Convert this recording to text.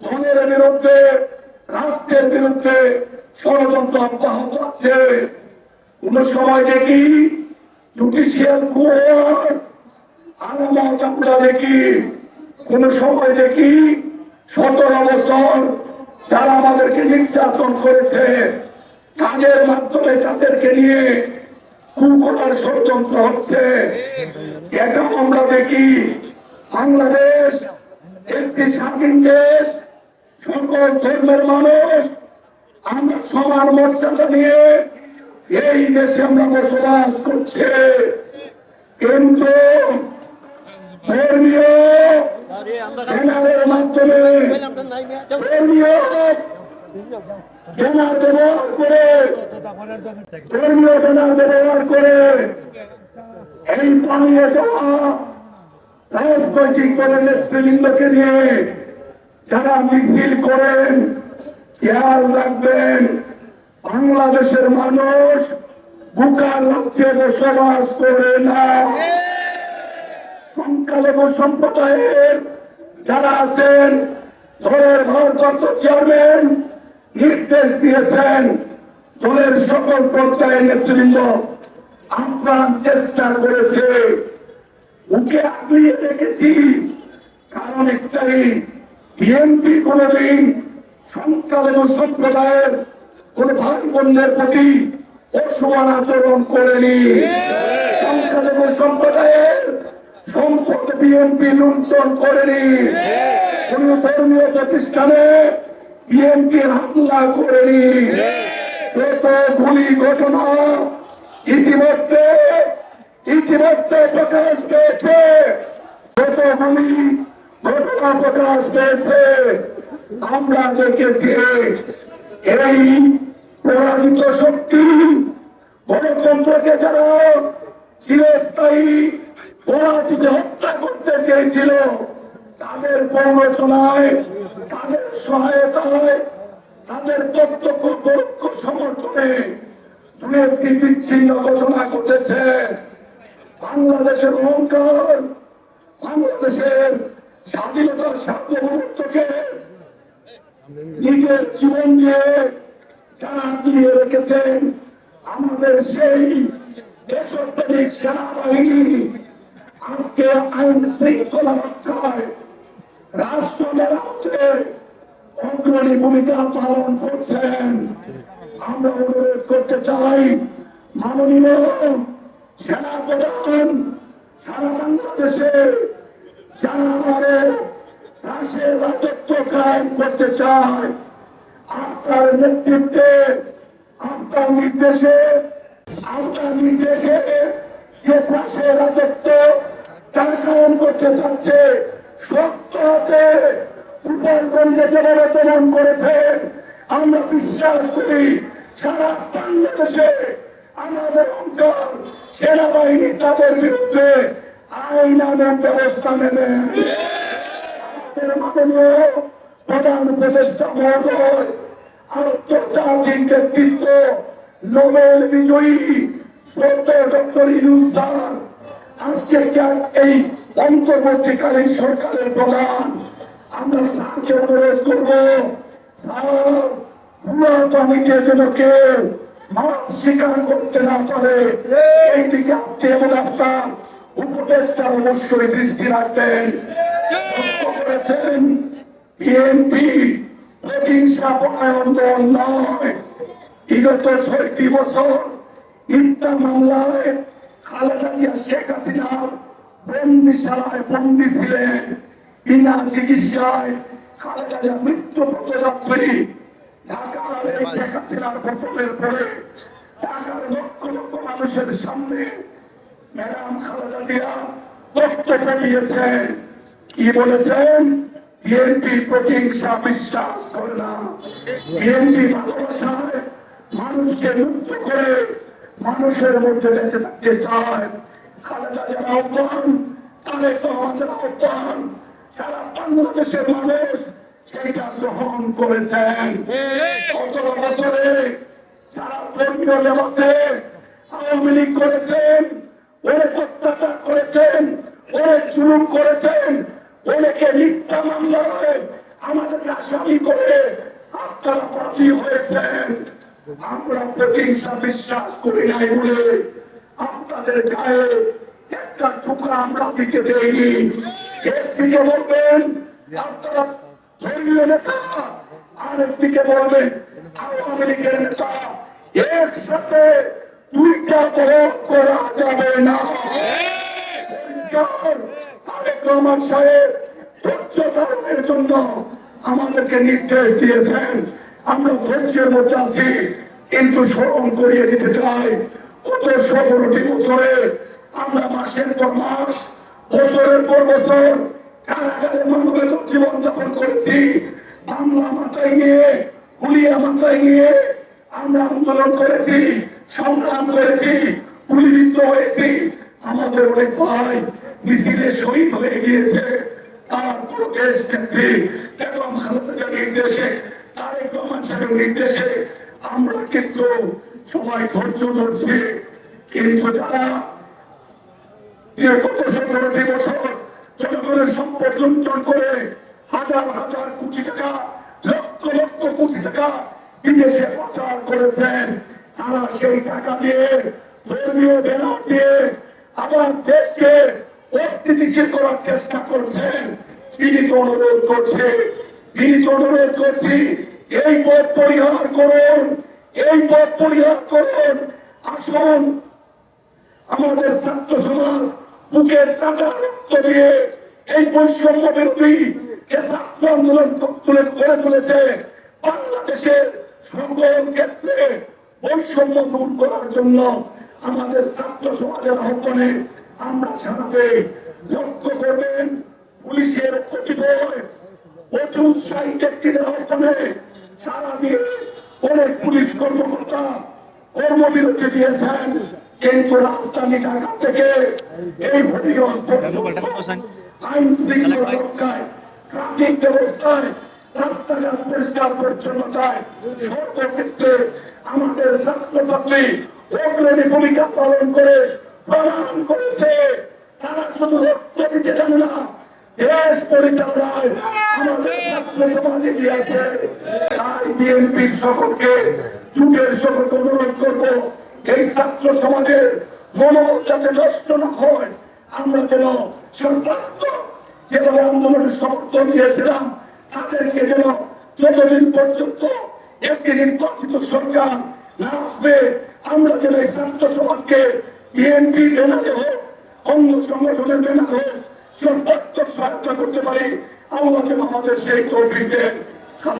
ধনের বিরুদ্ধে, রাষ্ট্রের বিরুদ্ধে ষড়যন্ত্র অব্যাহত আছে। কোন সময় দেখি জুডিশিয়াল কোর্ট আদালত, আমরা দেখি কোন সময় দেখি 17 বছর যারা আমাদেরকে নির্যাতন করেছে কাজের মাধ্যমে তাদেরকে নিয়ে খুন করার ষড়যন্ত্র হচ্ছে। এটা আমরা দেখি। বাংলাদেশ একটি স্বাধীন দেশ, সকল ধর্মের মানুষ আমরা সমান মর্যাদা নিয়ে এই দেশে আমরা বসবাস করছি। কিন্তু ধর্মীয় ব্যানারের মাধ্যমে ধর্মীয় ব্যানার ব্যবহার করে, ধর্মীয় ব্যানার ব্যবহার করে এই পালিয়ে যাওয়া রাজনৈতিক দলের নেতৃবৃন্দকে নিয়ে যারা মিছিল করেন, খেয়াল রাখবেন বাংলাদেশের মানুষ বুকার রাজ্যে বসবাস করে না। সংখ্যালঘু সম্প্রদায়ের যারা আছেন, দলের ভারপ্রাপ্ত চেয়ারম্যান নির্দেশ দিয়েছেন দলের সকল পর্যায়ের নেতৃবৃন্দ আপ্রাণ চেষ্টা করেছে, ওকে আগলিয়ে রেখেছি। কারণ একটাই, বিএনপি কোনদিন সংখ্যালঘু সম্প্রদায়ের কোন ভাই বোনদের প্রতি অসমান আচরণ করেনি। সংখ্যালঘু সম্প্রদায়ের সম্পদ বিএনপি লুণ্ঠন করেনি। কোন ধর্মীয় প্রতিষ্ঠানে বিএনপি হামলা করেনি। কত গুলি ঘটনা ইতিমধ্যে প্রকাশ পেয়েছে, কত গুলি ঘটনা প্রকাশ পেয়েছে। আমরা দেখেছি এই পরাজিত শক্তি গণতন্ত্রকে যারা চিরস্থায়ী পরাজিত হত্যা করতে চেয়েছিল, তাদের প্ররোচনায়, তাদের সহায়তায়, তাদের প্রত্যক্ষ পরোক্ষ সমর্থনে দু একটি বিচ্ছিন্ন ঘটনা ঘটেছে। বাংলাদেশের অহংকার, বাংলাদেশের স্বাধীনতার সার্বভৌমত্বকে নিজের জীবন দিয়ে যারা আগলিয়ে রেখেছেন, আমাদের সেই দেশপ্রেমিক সেনাবাহিনী আজকে আইন শৃঙ্খলা রক্ষায় রাষ্ট্র মেরামতে অগ্রণী ভূমিকা পালন করছেন। আমরা অনুরোধ করতে চাই, মাননীয় সেনাপ্রধান, সারা বাংলাদেশে যারা আমাদের রাষ্ট্রের রাজত্ব কায়েম করতে চায়, আপনার নেতৃত্বে, আপনার নির্দেশে যে রাষ্ট্রের রাজত্ব তারা কায়েম করতে চাচ্ছে, শক্ত হাতে উপরগঞ্জে যেভাবে প্রমাণ করেছেন, আমরা বিশ্বাস করি সারা বাংলাদেশে আমাদের অঙ্কন সেনাবাহিনী তাদের বিরুদ্ধে আইনানুগ ব্যবস্থা নেবে। আমাদের মাননীয় প্রধান উপদেষ্টা মহোদয়, আন্তর্জাতিক নেতৃত্ব, নোবেল বিজয়ী ডক্টর ইউনূস স্যার, আজকে এই অন্তর্বর্তীকালীন সরকারের প্রধান, আমরা স্যারকে অনুরোধ করব, স্যার পানিকে যেন কেউ মাছ স্বীকার করতে না পারে, এই দিকে আপনি এবং আপনার উপদেষ্টা অবশ্যই দৃষ্টি রাখবেন। করেছেন বিএনপি প্রতিহিংসা পরায়ণ দল নয়। বিগত ৬টি বছর মিথ্যা মামলায় খালেদা জিয়া শেখ হাসিনার বন্দিশালায় বন্দী ছিলেন। বিনা চিকিৎসায় খালেদা জিয়া মৃত্যু পথযাত্রী। ঢাকার এই শেখ হাসিনার পতনের পরে ঢাকার লক্ষ লক্ষ মানুষের সামনে ম্যাডাম খালেদা জিয়া বক্তব্য দিয়েছেন। কি বলেছেন? বিএনপি প্রতিহিংসা বিশ্বাস করে না, বিএনপি ভালোবাসায় মানুষকে মুক্ত করে মানুষের মধ্যে বেঁচে থাকতে চায়। খালেদা জিয়ার আহ্বান, তারেক রহমানের আহ্বান, সারা বাংলাদেশের মানুষ সেইটা গ্রহণ করেছেন। ১৭ বছরে যারা ধর্মীয় লেবাসে আওয়ামী লীগ করেছেন, অনেক অত্যাচার করেছেন, অনেক জুলুম করেছেন, অনেকে মিথ্যা মামলায় আমাদেরকে আসামি করে আপনারা বাদী হয়েছেন। আমরা প্রতিহিংসা বিশ্বাস করি নাই বলে আপনাদের গায়ে একটা টুকরা আমরা দিকে দেয়নি। একদিকে বলবেন আপনারা ধর্মীয় নেতা, আরেকদিকে বলবেন আওয়ামী লীগের নেতা। একসাথে দুইটা ভোট করা যাবে না। তারেক রহমান সাহেব ধৈর্য ধারণের জন্য আমাদেরকে নির্দেশ দিয়েছেন। আমরা ধৈর্যের মধ্যে আছি, কিন্তু স্মরণ করিয়ে দিতে চাই গত 17টি বছরে আমরা মাসের পর মাস, বছরের পর বছর কারাগারে মানবের জীবন যাপন করেছি। বাংলা মাথায় নিয়ে, হুলিয়া মাথায় নিয়ে আমরা আন্দোলন করেছি, সংগ্রাম করেছি, গুলিবিদ্ধ হয়েছি। আমাদের অনেক ভাই মিছিলে শহীদ হয়ে গিয়েছে। তার পুরো দেশ নেত্রী বেগম খালেদা জিয়ার নির্দেশে, তারেক রহমান সাহেবের নির্দেশে আমরা কিন্তু সবাই ধৈর্য ধরছি। কিন্তু যারা গত 17টি বছর জনগণের সম্পদ লুণ্ঠন করে হাজার হাজার কোটি টাকা, লক্ষ লক্ষ কোটি টাকা বিদেশে পাচার করেছেন, তারা সেই টাকা দিয়ে, ধর্মীয় ব্যানার দিয়ে আবার দেশকে অস্থিতিশীল করার চেষ্টা করছেন। বিনীত অনুরোধ করছি, এই পথ পরিহার করুন, এই পথ পরিহার করুন। আসুন আমাদের ছাত্র সমাজ বুকের টাকা রক্ত দিয়ে এই বৈষম্য বিরোধী যে ছাত্র আন্দোলন গড়ে তুলেছে, বাংলাদেশের সকল ক্ষেত্রে বৈষম্য দূর করার জন্য আমাদের ছাত্র সমাজের আহ্বানে আমরা সাথে লক্ষ্য করবেন। পুলিশের কতিপয় অতি উৎসাহী ব্যক্তিদের আহ্বানে সারা দিয়ে অনেক পুলিশ কর্মকর্তা কর্মবিরতি দিয়েছেন, কিন্তু রাজধানী ঢাকা থেকে এই আইন শৃঙ্খলা রক্ষায়, ট্রাফিক ব্যবস্থায়, রাস্তাঘাট পরিষ্কার পরিচ্ছন্নতায় সর্বক্ষেত্রে আমাদের ছাত্রছাত্রী অগ্রণী ভূমিকা পালন করে প্রমাণ করেছে। তারা শুধু রক্ত দিতে জানে না, দেশ পরিচালনায় আমাদের ছাত্র সমাজে দিয়েছে। তাই বিএনপির সকলকে, যুগের সকলকে অনুরোধ করবো, এই ছাত্র সমাজের মনোবল যাতে নষ্ট না হয়, আমরা যেন সম্পৃক্ত যেভাবে আন্দোলনের সমর্থন দিয়েছিলাম তাদেরকে যেন যতদিন পর্যন্ত একটি নির্বাচিত সরকার না আসবে, আমরা যেন এই ছাত্র সমাজকে বিএনপি ব্যানারে হোক, অন্য সংগঠনের ব্যানারে হোক, সর্বাত্মক সহায়তা করতে পারি। আল্লাহ যেন আমাদের সেই তৌফিক দেন।